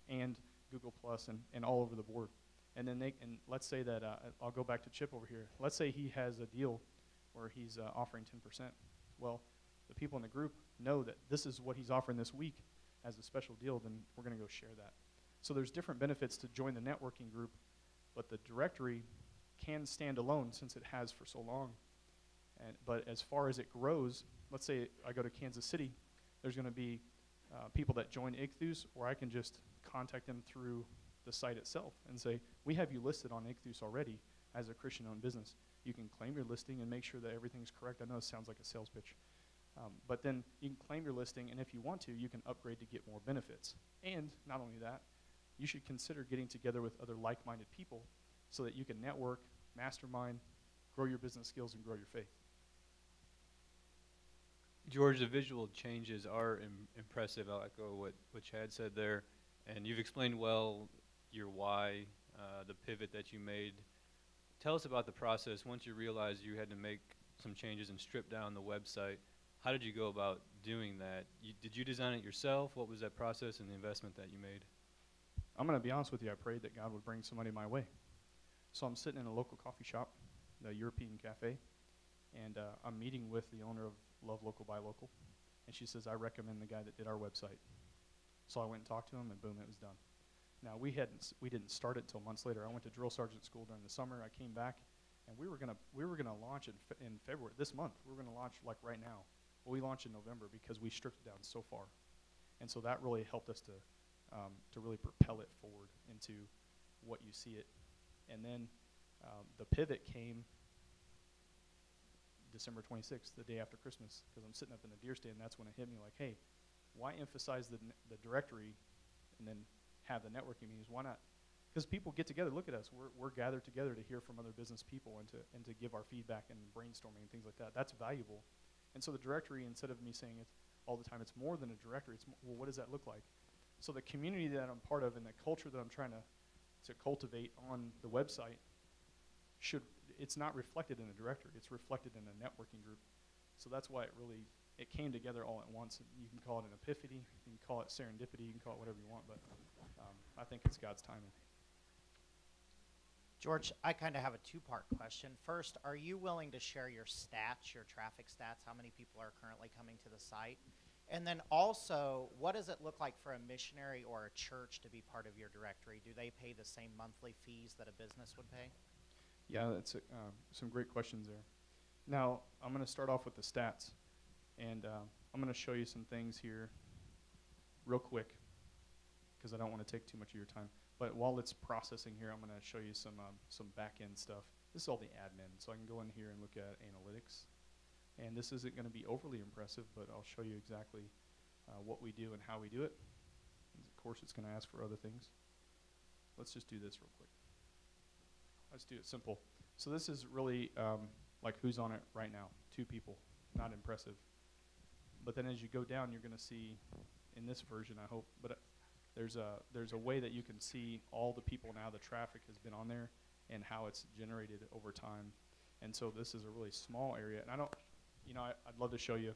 and Google Plus and all over the board. And then let's say that I'll go back to Chip over here. Let's say he has a deal where he's offering 10%. Well, the people in the group know that this is what he's offering this week as a special deal. Then we're going to go share that. So there's different benefits to join the networking group, but the directory can stand alone since it has for so long. But as far as it grows, let's say I go to Kansas City, there's going to be people that join IKTHOOS, or I can just contact them through the site itself and say, we have you listed on IKTHOOS already as a Christian-owned business. You can claim your listing and make sure that everything's correct. I know it sounds like a sales pitch. But then you can claim your listing, and if you want to, you can upgrade to get more benefits. And not only that, you should consider getting together with other like-minded people so that you can network, mastermind, grow your business skills, and grow your faith. George, the visual changes are impressive. I'll echo what Chad said there. And you've explained well your why, the pivot that you made. Tell us about the process. Once you realized you had to make some changes and strip down the website, how did you go about doing that? Did you design it yourself? What was that process and the investment that you made? I'm going to be honest with you. I prayed that God would bring somebody my way. So I'm sitting in a local coffee shop, the European Cafe, and I'm meeting with the owner of Love Local Buy Local, and she says, I recommend the guy that did our website. So I went and talked to him, and boom, it was done. Now, we didn't start it until months later. I went to drill sergeant school during the summer. I came back, and we were gonna launch in February, this month. We were gonna launch like right now. Well, we launched in November because we stripped it down so far, and so that really helped us to really propel it forward into what you see it. And then the pivot came December 26th, the day after Christmas, because I'm sitting up in the deer stand. That's when it hit me like, hey, why emphasize the directory and then have the networking meetings? Why not? Because people get together. Look at us. We're gathered together to hear from other business people and to give our feedback and brainstorming and things like that. That's valuable. And so the directory, instead of me saying it all the time, it's more than a directory. It's well, what does that look like? So the community that I'm part of and the culture that I'm trying to cultivate on the website it's not reflected in a directory. It's reflected in a networking group. So that's why it came together all at once. You can call it an epiphany. You can call it serendipity. You can call it whatever you want, but I think it's God's timing. George, I kind of have a two-part question. First, are you willing to share your stats, your traffic stats, how many people are currently coming to the site? And then also, what does it look like for a missionary or a church to be part of your directory? Do they pay the same monthly fees that a business would pay? Yeah, that's some great questions there. Now, I'm going to start off with the stats. And I'm going to show you some things here real quick because I don't want to take too much of your time. But while it's processing here, I'm going to show you some back-end stuff. This is all the admin. So I can go in here and look at analytics. And this isn't going to be overly impressive, but I'll show you exactly what we do and how we do it. And of course, it's going to ask for other things. Let's just do this real quick. Let's do it simple. So this is really like who's on it right now. 2 people. Not impressive. But then as you go down, you're going to see in this version, I hope, but there's a way that you can see all the people now, the traffic has been on there, and how it's generated over time. And so this is a really small area. And I'd love to show you,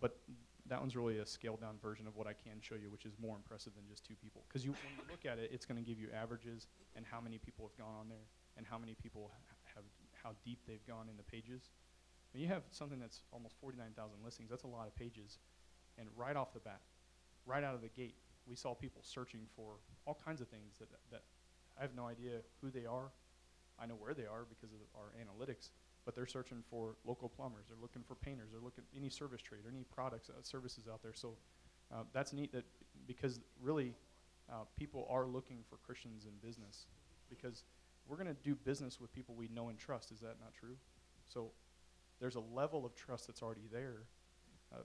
but that one's really a scaled down version of what I can show you, which is more impressive than just 2 people. Because when you look at it, it's going to give you averages and how many people have gone on there and how many people how deep they've gone in the pages. When you have something that's almost 49,000 listings, that's a lot of pages. And right off the bat, right out of the gate, we saw people searching for all kinds of things that I have no idea who they are. I know where they are because of our analytics, but they're searching for local plumbers. They're looking for painters. They're looking any service trade or any products, services out there. So that's neat that because really people are looking for Christians in business because we're going to do business with people we know and trust. Is that not true? So there's a level of trust that's already there.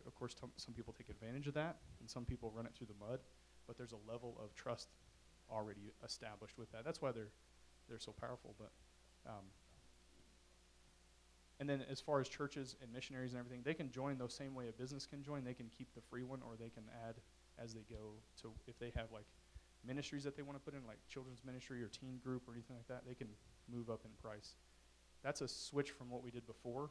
Of course, some people take advantage of that, and some people run it through the mud, but there's a level of trust already established with that. That's why they're so powerful. But and then as far as churches and missionaries and everything, they can join the same way a business can join. They can keep the free one, or they can add as they go. So if they have like ministries that they want to put in, like children's ministry or teen group or anything like that, they can move up in price. That's a switch from what we did before.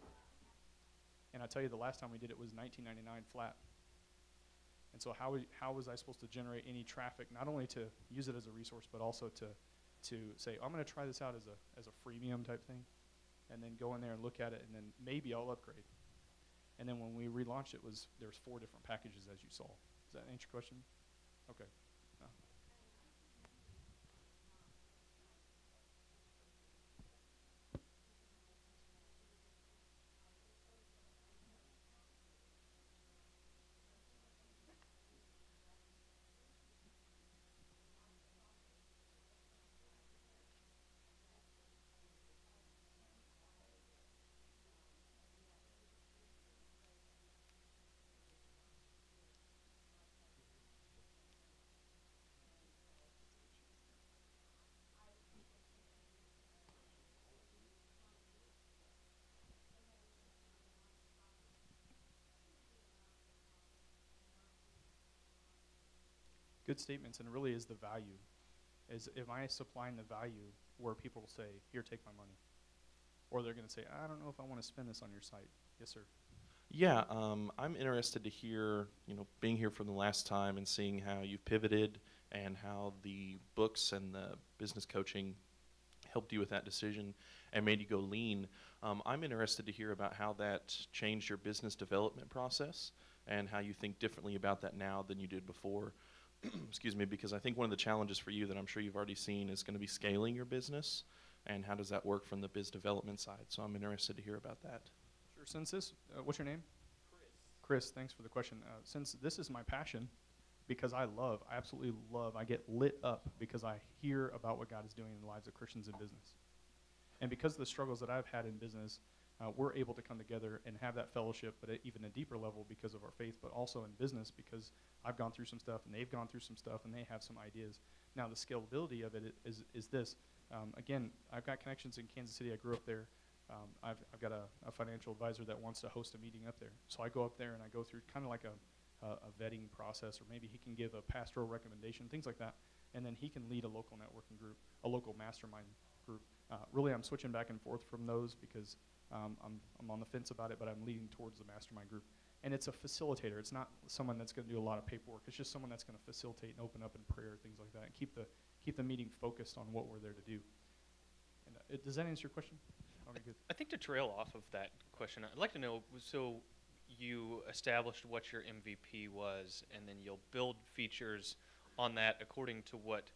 And I tell you, the last time we did it was $19.99 flat. And so how was I supposed to generate any traffic, not only to use it as a resource, but also to say, I'm going to try this out as a freemium type thing, and then go in there and look at it, and then maybe I'll upgrade. And then when we relaunched it, there's 4 different packages, as you saw. Does that answer your question? Okay. good statements, and it really is the value. Am I supplying the value where people will say, here, take my money? Or they're going to say, I don't know if I want to spend this on your site. Yes, sir. Yeah, I'm interested to hear, being here for the last time and seeing how you've pivoted and how the books and the business coaching helped you with that decision and made you go lean. I'm interested to hear about how that changed your business development process and how you think differently about that now than you did before. Excuse me, because I think one of the challenges for you that I'm sure you've already seen is going to be scaling your business, and how does that work from the biz development side? So I'm interested to hear about that. Sure. Since this, what's your name? Chris, thanks for the question. Since this is my passion, because I absolutely love, I get lit up because I hear about what God is doing in the lives of Christians in business. And because of the struggles that I've had in business, we're able to come together and have that fellowship, but at even a deeper level because of our faith, but also in business because I've gone through some stuff and they've gone through some stuff and they have some ideas. Now the scalability of it is this. Again, I've got connections in Kansas City. I grew up there. I've got a financial advisor that wants to host a meeting up there. So I go up there and I go through kind of like a vetting process, or maybe he can give a pastoral recommendation, things like that. And then he can lead a local networking group, a local mastermind group. Really, I'm switching back and forth from those because I'm on the fence about it, but I'm leaning towards the mastermind group. And it's a facilitator. It's not someone that's going to do a lot of paperwork. It's just someone that's going to facilitate and open up in prayer, things like that, and keep the meeting focused on what we're there to do. And does that answer your question? Okay, good. I think to trail off of that question, I'd like to know, so you established what your MVP was, and then you'll build features on that according to what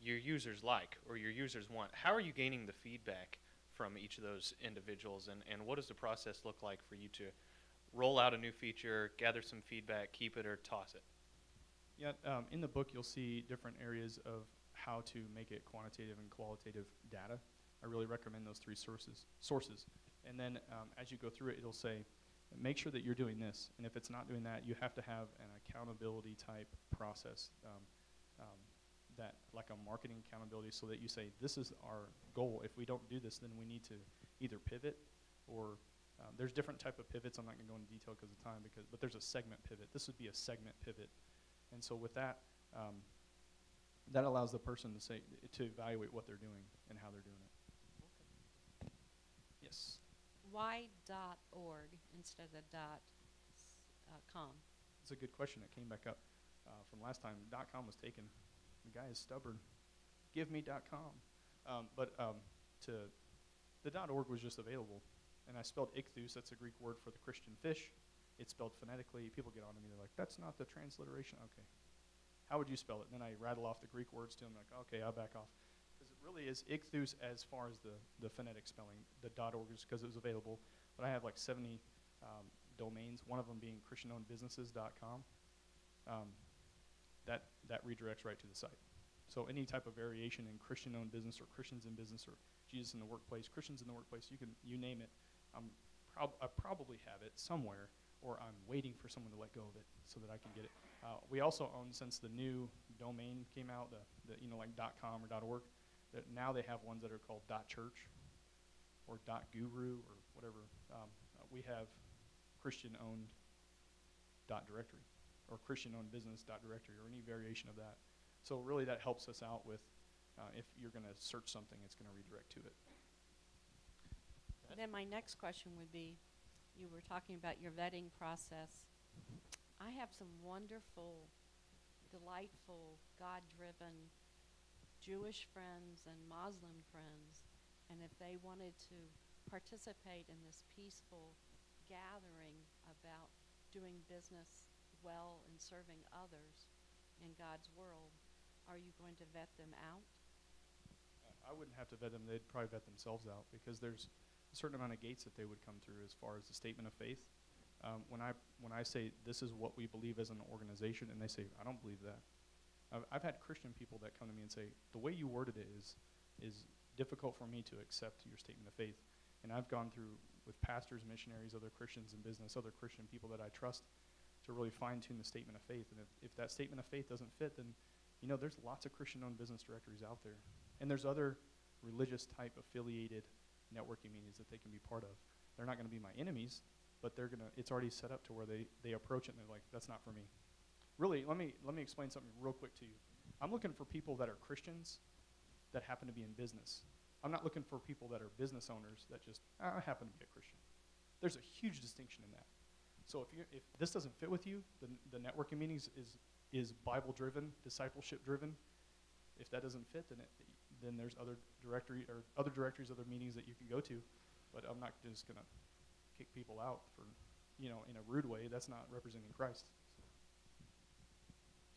your users like or your users want. How are you gaining the feedback from each of those individuals, and what does the process look like for you to roll out a new feature, gather some feedback, keep it, or toss it? Yeah, in the book you'll see different areas of how to make it quantitative and qualitative data. I really recommend those three sources. And then as you go through it, it'll say, make sure that you're doing this. And if it's not doing that, you have to have an accountability type process, that like a marketing accountability, so that you say, this is our goal. If we don't do this, then we need to either pivot or there's different type of pivots. I'm not going to go into detail because of time, but there's a segment pivot. This would be a segment pivot. And so with that, that allows the person to evaluate what they're doing and how they're doing it. Yes. Why .org instead of .com? It's a good question. It came back up from last time. .com was taken. The guy is stubborn. Give me .com. But the .org was just available. And I spelled IKTHOOS. That's a Greek word for the Christian fish. It's spelled phonetically. People get on to me. They're like, that's not the transliteration. Okay. How would you spell it? And then I rattle off the Greek words to them. Like, okay, I'll back off. Because it really is IKTHOOS as far as the phonetic spelling. The .org is because it was available. But I have like 70 domains, one of them being ChristianOwnedBusinesses.com. That redirects right to the site. So any type of variation in Christian-owned business or Christians in business or Jesus in the workplace, Christians in the workplace, you name it. I probably have it somewhere, or I'm waiting for someone to let go of it so that I can get it. We also own, since the new domain came out, like .com or .org, that now they have ones that are called .church or .guru or whatever. We have Christian-owned .directory or Christian-owned business .directory or any variation of that. So really that helps us out with if you're going to search something, it's going to redirect to it. Then my next question would be, you were talking about your vetting process. I have some wonderful, delightful, God-driven Jewish friends and Muslim friends, and if they wanted to participate in this peaceful gathering about doing business well and serving others in God's world, are you going to vet them out? I wouldn't have to vet them. They'd probably vet themselves out because there's a certain amount of gates that they would come through as far as the statement of faith. When I say this is what we believe as an organization, and they say, I don't believe that. I've had Christian people that come to me and say, the way you worded it is difficult for me to accept your statement of faith. And I've gone through with pastors, missionaries, other Christians in business, other Christian people that I trust to really fine-tune the statement of faith. And if that statement of faith doesn't fit, then there's lots of Christian-owned business directories out there. And there's other religious-type affiliated networking meetings that they can be part of. They're not going to be my enemies, but it's already set up to where they approach it and they're like, that's not for me. really, let me explain something real quick to you. I'm looking for people that are Christians that happen to be in business. I'm not looking for people that are business owners that just, I happen to be a Christian. There's a huge distinction in that. So if this doesn't fit with you, the networking meetings is Bible-driven, discipleship-driven. If that doesn't fit, then there's other directories, other meetings that you can go to. But I'm not just going to kick people out for, in a rude way. That's not representing Christ.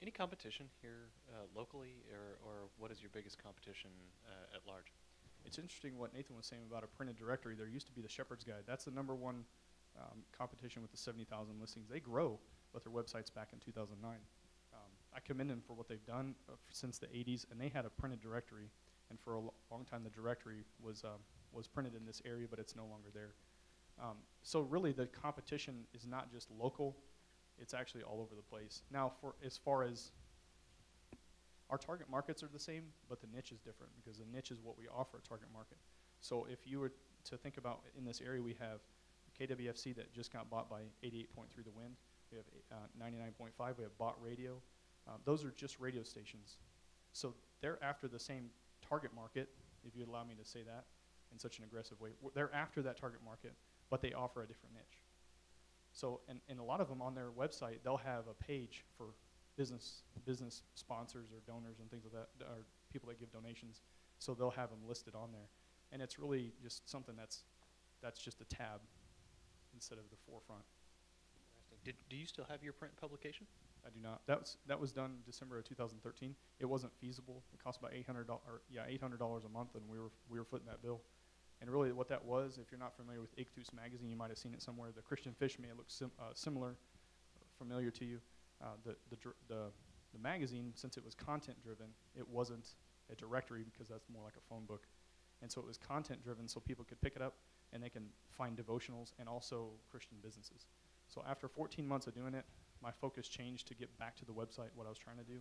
Any competition here locally, or what is your biggest competition at large? It's interesting what Nathan was saying about a printed directory. There used to be the Shepherd's Guide. That's the number one competition with the 70,000 listings. They grow, but their website's back in 2009. I commend them for what they've done since the 80s, and they had a printed directory, and for a long time the directory was printed in this area, but it's no longer there. So really the competition is not just local, it's actually all over the place. Now, as far as our target markets are the same, but the niche is different because the niche is what we offer a target market. So if you were to think about in this area, we have KWFC that just got bought by 88.3 The Wind. We have 99.5. We have Bot Radio. Those are just radio stations. So they're after the same target market, if you'd allow me to say that in such an aggressive way. They're after that target market, but they offer a different niche. So, and a lot of them on their website, they'll have a page for business sponsors or donors and things like that, or people that give donations. So they'll have them listed on there. And it's really just something that's just a tab instead of the forefront. Interesting. Do you still have your print publication? I do not. That was done December of 2013. It wasn't feasible. It cost about $800 a month, and we were footing that bill. And really, what that was, if you're not familiar with IKTHOOS magazine, you might have seen it somewhere. The Christian Fish may look similar, familiar to you. The magazine, since it was content-driven, it wasn't a directory because that's more like a phone book. And so it was content-driven, so people could pick it up and they can find devotionals and also Christian businesses. So after 14 months of doing it, my focus changed to get back to the website, what I was trying to do,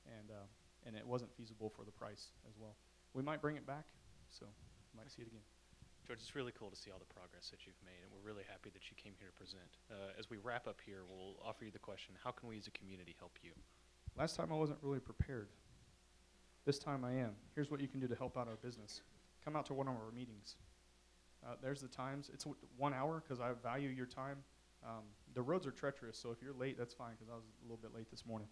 and it wasn't feasible for the price as well. We might bring it back, so you might see it again. George, it's really cool to see all the progress that you've made, and we're really happy that you came here to present. As we wrap up here, we'll offer you the question, how can we as a community help you? Last time I wasn't really prepared. This time I am. Here's what you can do to help out our business. Come out to one of our meetings. There's the times. It's 1 hour because I value your time. The roads are treacherous, so if you're late, that's fine because I was a little bit late this morning.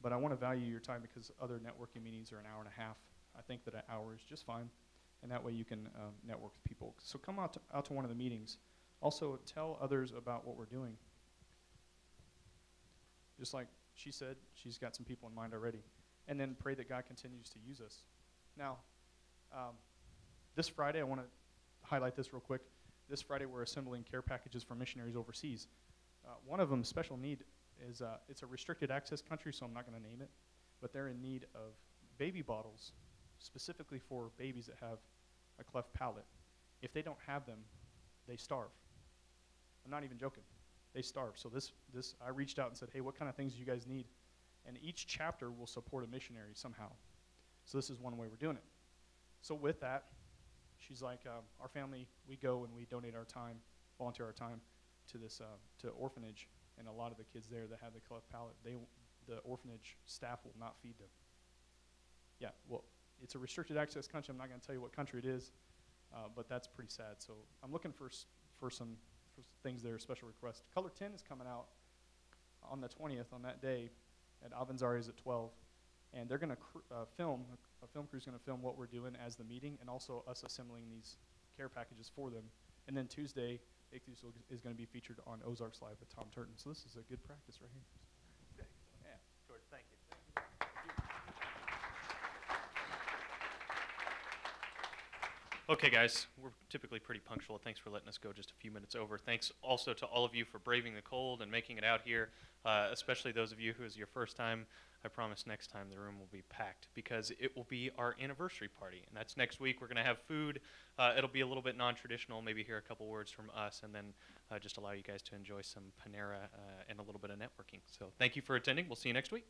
But I want to value your time because other networking meetings are an hour and a half. I think that an hour is just fine, and that way you can network with people. So come out to one of the meetings. Also, tell others about what we're doing. Just like she said, she's got some people in mind already. And then pray that God continues to use us. Now, this Friday, I want to highlight this real quick. This Friday, we're assembling care packages for missionaries overseas. One of them, special need, is it's a restricted access country, so I'm not going to name it, but they're in need of baby bottles, specifically for babies that have a cleft palate. If they don't have them, they starve. I'm not even joking. They starve. So I reached out and said, hey, what kind of things do you guys need? And each chapter will support a missionary somehow. So this is one way we're doing it. So with that, she's like, our family, we go and we donate our time, volunteer our time to this to orphanage, and a lot of the kids there that have the cleft palate, the orphanage staff will not feed them. Yeah, well, it's a restricted access country. I'm not going to tell you what country it is, but that's pretty sad. So I'm looking for some things there, special requests. Color 10 is coming out on the 20th, on that day, at Avanzari's at 12, and they're going to film. A film crew's going to film what we're doing as the meeting, and also us assembling these care packages for them. And then Tuesday, IKTHOOS is going to be featured on Ozarks Live with Tom Turton. So this is a good practice right here. Yeah, George, thank you. Okay, guys, we're typically pretty punctual. Thanks for letting us go just a few minutes over. Thanks also to all of you for braving the cold and making it out here, especially those of you who is your first time. I promise next time the room will be packed because it will be our anniversary party, and that's next week. We're going to have food. It'll be a little bit non-traditional, maybe hear a couple words from us, and then just allow you guys to enjoy some Panera and a little bit of networking. So thank you for attending. We'll see you next week.